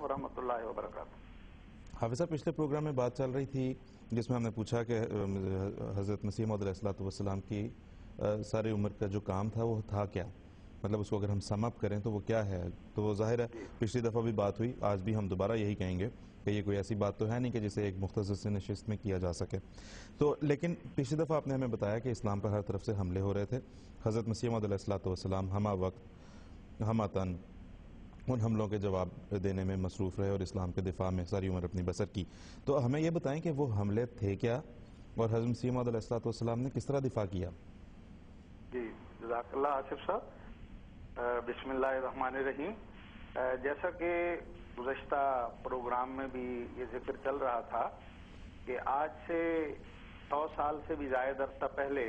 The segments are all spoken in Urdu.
السلام ورحمۃ اللہ وبرکاتہ۔ حافظ صاحب، پچھلے پروگرام میں بات چل رہی تھی جس میں ہم نے پوچھا کہ حضرت مسیح موعود علیہ السلام کی ساری عمر کا جو کام تھا وہ تھا کیا، مطلب اس کو اگر ہم سم اپ کریں تو وہ کیا ہے؟ تو وہ ظاہر ہے پچھلی دفعہ بھی بات ہوئی، آج بھی ہم دوبارہ یہی کہیں گے کہ یہ کوئی ایسی بات تو ہے نہیں کہ جسے ایک مختصر سے نشست میں کیا جا سکے۔ تو لیکن پچھلی دفعہ آپ نے ہمیں بتایا کہ اسلام پر ہر طرف سے حملے ہو رہے تھے، حضرت مسیح موعود علیہ السلام ہمہ وقت ہمہ تن ان حملوں کے جواب دینے میں مصروف رہے اور اسلام کے دفاع میں ساری عمر اپنی بسر کی۔ تو ہمیں یہ بتائیں کہ وہ حملے تھے کیا اور حضرت مسیح موعود علیہ السلام نے کس طرح دفاع کیا؟ جی جزاک اللہ آصف صاحب۔ بسم اللہ الرحمن الرحیم۔ جیسا کہ گزشتہ پروگرام میں بھی یہ ذکر چل رہا تھا کہ آج سے 100 سال سے بھی زائد عرصہ پہلے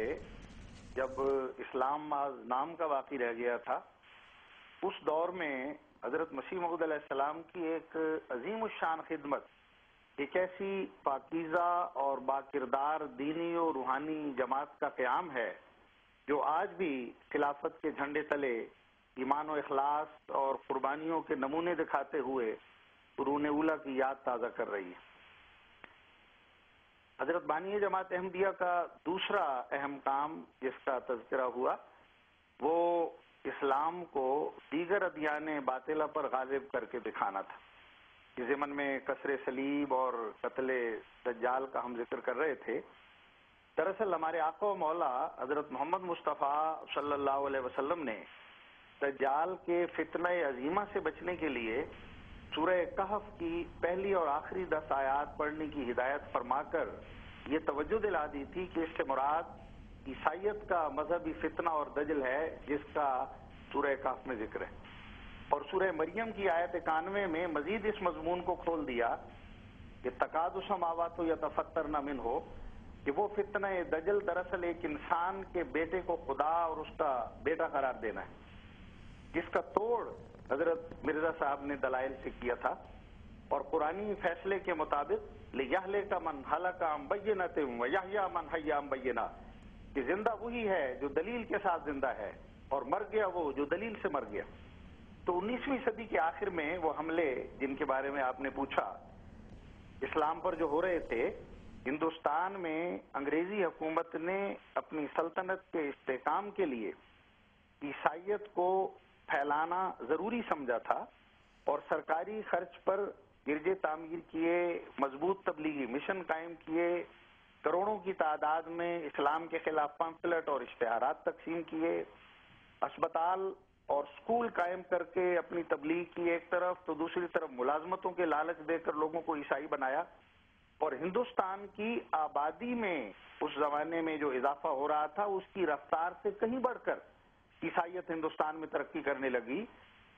جب اسلام محض نام کا باقی رہ گیا تھا، اس دور میں حضرت مسیح موعود علیہ السلام کی ایک عظیم الشان خدمت، ایک ایسی پاکیزہ اور باکردار دینی و روحانی جماعت کا قیام ہے جو آج بھی خلافت کے جھنڈے تلے ایمان و اخلاص اور قربانیوں کے نمونے دکھاتے ہوئے قرون اولیٰ کی یاد تازہ کر رہی ہے۔ حضرت بانی جماعت احمدیہ کا دوسرا اہم کام جس کا تذکرہ ہوا وہ اسلام کو دیگر ادیان باطلہ پر غالب کر کے دکھانا تھا۔ اس ضمن میں کسر صلیب اور قتل دجال کا ہم ذکر کر رہے تھے۔ دراصل ہمارے آقا و مولا حضرت محمد مصطفیٰ صلی اللہ علیہ وسلم نے دجال کے فتنہ عظیمہ سے بچنے کے لیے سورہ کہف کی پہلی اور آخری 10 آیات پڑھنے کی ہدایت فرما کر یہ توجہ دلا دی تھی کہ اس سے مراد عیسائیت کا مذہبی فتنہ اور دجل ہے جس کا سورہ کہف میں ذکر ہے، اور سورہ مریم کی آیت 91 میں مزید اس مضمون کو کھول دیا کہ تکاد السماوات یتفطرن منہ، کہ وہ فتنہ دجل دراصل ایک انسان کے بیٹے کو خدا اور اس کا بیٹا قرار دینا ہے، جس کا توڑ حضرت مرزا صاحب نے دلائل سے کیا تھا، اور قرآنی فیصلے کے مطابق لِیَہْلِکَ مَنْ هَلَكَ عَنْ بَیِّنَةٍ وَیَحْیَىٰ مَنْ حَیَّ عَنْ بَیِّنَةٍ، کہ زندہ وہی ہے جو دلیل کے ساتھ زندہ ہے اور مر گیا وہ جو دلیل سے مر گیا۔ تو 19ویں صدی کے آخر میں وہ حملے جن کے بارے میں آپ نے پوچھا اسلام پر جو ہو رہے تھے، ہندوستان میں انگریزی حکومت نے اپنی سلطنت کے استحکام کے لیے عیسائیت کو پھیلانا ضروری سمجھا تھا، اور سرکاری خرچ پر گرجے تعمیر کیے، مضبوط تبلیغی مشن قائم کیے، کروڑوں کی تعداد میں اسلام کے خلاف پمفلٹ اور اشتہارات تقسیم کیے، اسپتال اور سکول قائم کر کے اپنی تبلیغ کی ایک طرف تو دوسری طرف ملازمتوں کے لالچ دے کر لوگوں کو عیسائی بنایا، اور ہندوستان کی آبادی میں اس زمانے میں جو اضافہ ہو رہا تھا اس کی رفتار سے کہیں بڑھ کر عیسائیت ہندوستان میں ترقی کرنے لگی،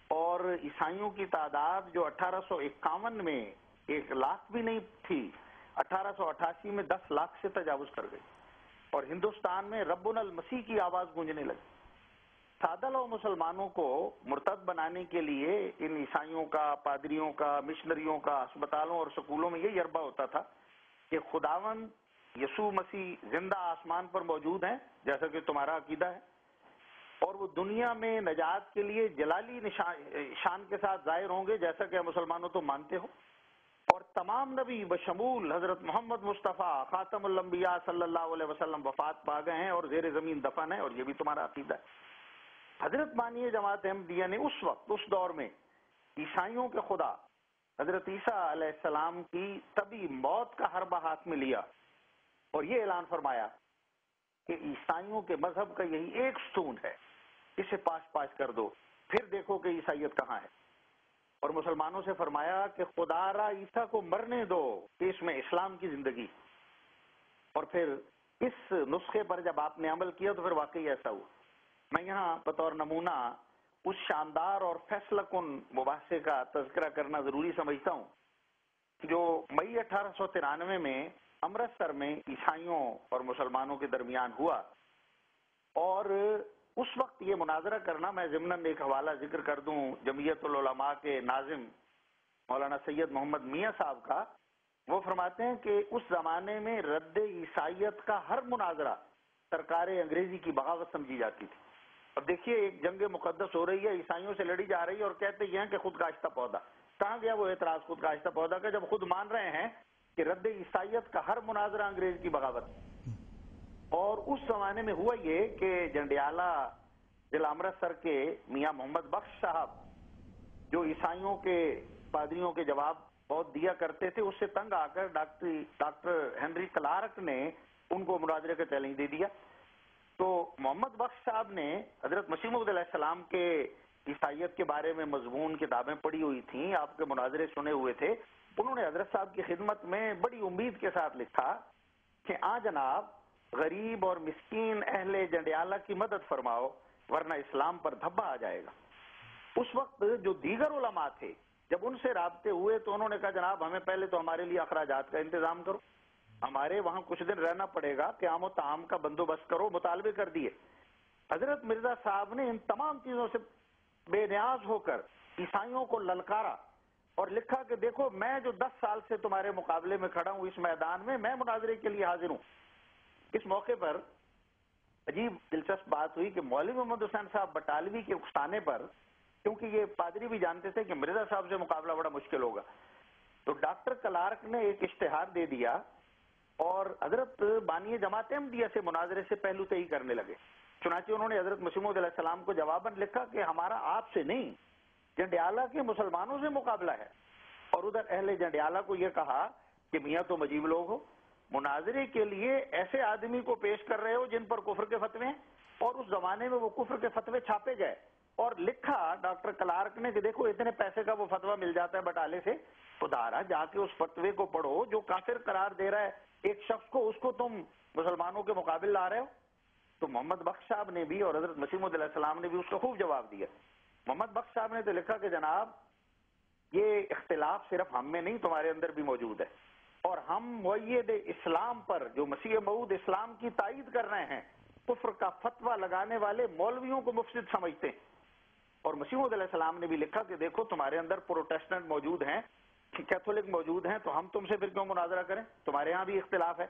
اور عیسائیوں کی تعداد جو 1851 میں 1 لاکھ بھی نہیں تھی، 1888 میں 10 لاکھ سے تجاوز کر گئی، اور ہندوستان میں ربنا المسیح کی آواز گونجنے لگی۔ سادہ لو مسلمانوں کو مرتد بنانے کے لیے ان عیسائیوں کا، پادریوں کا، مشنریوں کا اسپتالوں اور سکولوں میں یہ ضربہ ہوتا تھا کہ خداوند یسوع مسیح زندہ آسمان پر موجود ہیں جیسا کہ تمہارا عقیدہ ہے، اور وہ دنیا میں نجات کے لیے جلالی شان کے ساتھ ظاہر ہوں گے جیسا کہ مسلمانوں تو مانتے ہو، اور تمام نبی بشمول حضرت محمد مصطفیٰ خاتم الانبیاء صلی اللہ علیہ وسلم وفات پا گئے ہیں اور زیر زمین دفن ہیں، اور یہ بھی تمہارا عقیدہ ہے۔ حضرت بانی جماعت احمدیہ نے اس وقت اس دور میں عیسائیوں کے خدا حضرت عیسیٰ علیہ السلام کی طبی موت کا حربہ ہاتھ میں لیا اور یہ اعلان فرمایا کہ عیسائیوں کے مذہب کا یہی ایک ستون ہے، اسے پاش پاش کر دو، پھر دیکھو کہ عیسائیت کہاں ہے، اور مسلمانوں سے فرمایا کہ خدا را عیسیٰ کو مرنے دو کہ اس میں اسلام کی زندگی، اور پھر اس نسخے پر جب آپ نے عمل کیا تو پھر واقعی ایسا ہوا۔ میں یہاں بطور نمونہ اس شاندار اور فیصلہ کن مباحثے کا تذکرہ کرنا ضروری سمجھتا ہوں جو مئی 1893 میں امرتسر میں عیسائیوں اور مسلمانوں کے درمیان ہوا، اور اس وقت یہ مناظرہ کرنا، میں ضمناً ایک حوالہ ذکر کر دوں جمعیت العلماء کے ناظم مولانا سید محمد میاں صاحب کا، وہ فرماتے ہیں کہ اس زمانے میں رد عیسائیت کا ہر مناظرہ سرکار انگریزی کی بغاوت سمجھی جاتی تھی۔ اب دیکھیے ایک جنگ مقدس ہو رہی ہے، عیسائیوں سے لڑی جا رہی ہے، اور کہتے یہ ہیں کہ خود کاشتہ پودا، کہاں گیا وہ اعتراض خود کا آہستہ پودا کا، جب خود مان رہے ہیں کہ رد عیسائیت کا ہر مناظرہ انگریز کی بغاوت. اور اس زمانے میں ہوا یہ کہ جنڈیالہ ضلع امرتسر کے میاں محمد بخش صاحب جو عیسائیوں کے پادریوں کے جواب بہت دیا کرتے تھے، اس سے تنگ آ کر ڈاکٹر ہنری کلارک نے ان کو مناظرے کا چیلنج دے دیا. تو محمد بخش صاحب نے حضرت مسیح موعود علیہ السلام کے عیسائیت کے بارے میں مضمون کتابیں پڑھی ہوئی تھیں، آپ کے مناظرے سنے ہوئے تھے. انہوں نے حضرت صاحب کی خدمت میں بڑی امید کے ساتھ لکھا کہ جناب غریب اور مسکین اہل جنڈیالہ کی مدد فرماؤ ورنہ اسلام پر دھبا آ جائے گا. اس وقت جو دیگر علماء تھے جب ان سے رابطے ہوئے تو انہوں نے کہا جناب ہمیں پہلے تو ہمارے لیے اخراجات کا انتظام کرو، ہمارے وہاں کچھ دن رہنا پڑے گا، قیام و طعام کا بندوبست کرو. مطالبے کر دیے. حضرت مرزا صاحب نے ان تمام چیزوں سے بے نیاز ہو کر عیسائیوں کو للکارا اور لکھا کہ دیکھو میں جو 10 سال سے تمہارے مقابلے میں کھڑا ہوں اس میدان میں مناظرے کے لیے حاضر ہوں. اس موقع پر عجیب دلچسپ بات ہوئی کہ مولوی محمد حسین صاحب بٹالوی کے اکسانے پر، کیونکہ یہ پادری بھی جانتے تھے کہ مرزا صاحب سے مقابلہ بڑا مشکل ہوگا، تو ڈاکٹر کلارک نے ایک اشتہار دے دیا اور حضرت بانی جماعت احمدیہ سے مناظرے سے پہلو طئی کرنے لگے. چنانچہ انہوں نے حضرت مسیح موعود علیہ السلام کو جواباً لکھا کہ ہمارا آپ سے نہیں جنڈیالہ کے مسلمانوں سے مقابلہ ہے. اور ادھر اہل جنڈیالہ کو یہ کہا کہ میاں تم عجیب لوگ ہو، مناظرے کے لیے ایسے آدمی کو پیش کر رہے ہو جن پر کفر کے فتوے ہیں. اور اس زمانے میں وہ کفر کے فتوے چھاپے گئے اور لکھا ڈاکٹر کلارک نے کہ دیکھو اتنے پیسے کا وہ فتویٰ مل جاتا ہے بٹالے سے، خدارا جا کے اس فتوے کو پڑھو جو کافر قرار دے رہا ہے ایک شخص کو، اس کو تم مسلمانوں کے مقابل لا رہے ہو. تو محمد بخش صاحب نے بھی اور حضرت مسیح موعود علیہ السلام نے بھی اس کا خوب جواب دیا. محمد بخش صاحب نے تو لکھا کہ جناب یہ اختلاف صرف ہم میں نہیں تمہارے اندر بھی موجود ہے، اور ہم مؤید اسلام پر جو مسیح موعود اسلام کی تائید کر رہے ہیں کفر کا فتویٰ لگانے والے مولویوں کو مفسد سمجھتے ہیں. اور مسیح موعود علیہ السلام نے بھی لکھا کہ دیکھو تمہارے اندر پروٹیسٹنٹ موجود ہیں، کیتھولک موجود ہیں، تو ہم تم سے پھر کیوں مناظرہ کریں، تمہارے ہاں بھی اختلاف ہے.